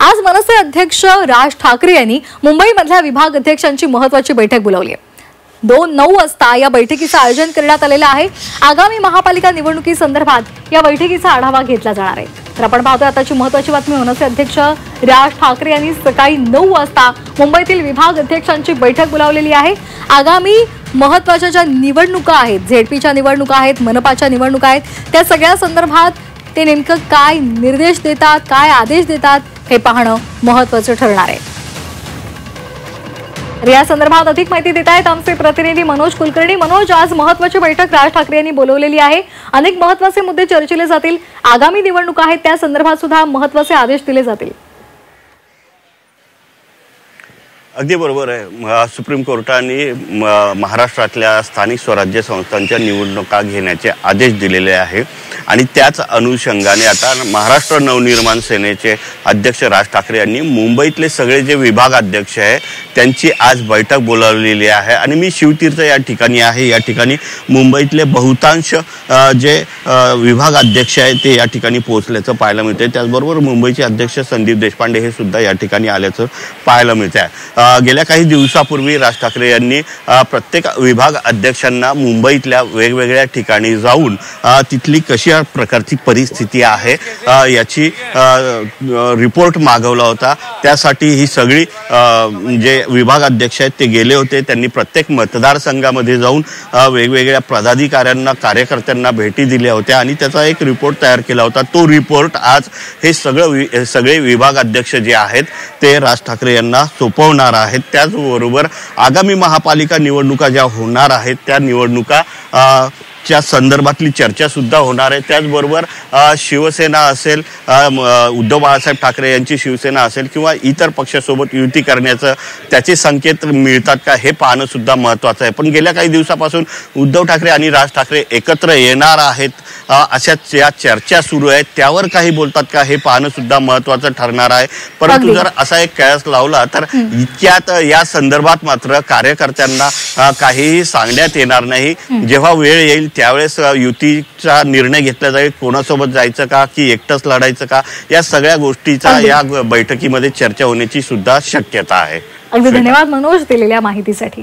आज मनसे अध्यक्ष राज ठाकरे यांनी मुंबईमधल्या विभाग अध्यक्षांची महत्त्वाची बैठक बोलावली आहे। 2-9 वाजता या बैठकीचं आयोजन करण्यात आलेलं आहे। आगामी महापालिका निवडणुकीसंदर्भात या बैठकीचा आढावा घेतला जाणार आहे। तर आपण पाहतोय आताची महत्त्वाची बातमी। मनसे अध्यक्ष राज ठाकरे यांनी सकाळी 9 वाजता मुंबईतील विभाग अध्यक्षांची बैठक बोलावलेली आहे। आगामी महत्त्वाच्या ज्या निवडणुका आहेत, झेडपीच्या निवडणुका आहेत, मनपाच्या निवडणुका आहेत, त्या सगळ्या संदर्भात ते नेमकं काय निर्देश देतात, काय आदेश देतात हे पाहणं महत्त्वाचं ठरणार आहे। या संदर्भात अधिक माहिती देत आहेत आमचे प्रतिनिधी मनोज कुलकर्णी। मनोज, आज महत्त्वाची बैठक राज ठाकरे यांनी बोलावलेली आहे। अनेक महत्त्वाचे मुद्दे चर्चिले जातील। आगामी निवडणुका आहेत त्या संदर्भात सुद्धा महत्त्वाचे आदेश दिले जातील। अगदी बरोबर आहे। सुप्रीम कोर्टाने महाराष्ट्रातल्या स्थानिक स्वराज्य संस्थांच्या निवडणुका घेण्याचे आदेश दिलेले आहे आणि त्याच अनुषंगाने आता महाराष्ट्र नवनिर्माण सेनेचे अध्यक्ष राज ठाकरे यांनी मुंबईतले सगळे जे विभाग अध्यक्ष आहे त्यांची आज बैठक बोलावलेली आहे आणि मी शिवतीर्थ या ठिकाणी आहे। या ठिकाणी मुंबईतले बहुतांश जे विभाग अध्यक्ष आहेत ते या ठिकाणी पोहोचल्याचं पाहायला मिळते। त्याचबरोबर मुंबईचे अध्यक्ष संदीप देशपांडे हे सुद्धा या ठिकाणी आल्याचं पाहायला मिळते आहे। गेल्या काही दिवसापूर्वी राज ठाकरे यांनी प्रत्येक विभाग अध्यक्षांना मुंबईतल्या वेगवेगळ्या ठिकाणी जाऊन तिथली कशा प्रकारची परिस्थिती आहे याची रिपोर्ट मागवला होता। त्यासाठी ही सगळी जे विभाग अध्यक्ष आहेत ते गेले होते। त्यांनी प्रत्येक मतदारसंघामध्ये जाऊन वेगवेगळ्या पदाधिकाऱ्यांना, कार्यकर्त्यांना भेटी दिल्या होत्या आणि त्याचा एक रिपोर्ट तयार केला होता। तो रिपोर्ट आज हे सगळे विभाग अध्यक्ष जे आहेत ते राज ठाकरे यांना सोपवणार आहेत। त्याचबरोबर आगामी महापालिका निवडणुका ज्या होणार आहेत त्या निवडणुका च्या संदर्भातली चर्चा सुद्धा होणार आहे। त्याचबरोबर शिवसेना असेल, उद्धव बाळासाहेब ठाकरे यांची शिवसेना असेल किंवा इतर पक्षासोबत युती करण्याचं त्याचे संकेत मिळतात का हे पाहणं सुद्धा महत्त्वाचं आहे। पण गेल्या काही दिवसापासून उद्धव ठाकरे आणि राज ठाकरे एकत्र येणार आहेत अशा या चर्चा सुरू आहेत। त्यावर काही बोलतात का हे पाहणं सुद्धा महत्त्वाचं ठरणार आहे। परंतु जर असा एक कयास लावला तर इतक्यात या संदर्भात मात्र कार्यकर्त्यांना काहीही सांगण्यात येणार नाही। जेव्हा वेळ येईल त्यावेळेस युतीचा निर्णय घेतला जाईल, कोणासोबत जायचं का की एकटंच लढायचं का, या सगळ्या गोष्टीचा या बैठकीमध्ये चर्चा होण्याची सुद्धा शक्यता आहे। अगदी धन्यवाद मनोज दिलेल्या माहितीसाठी।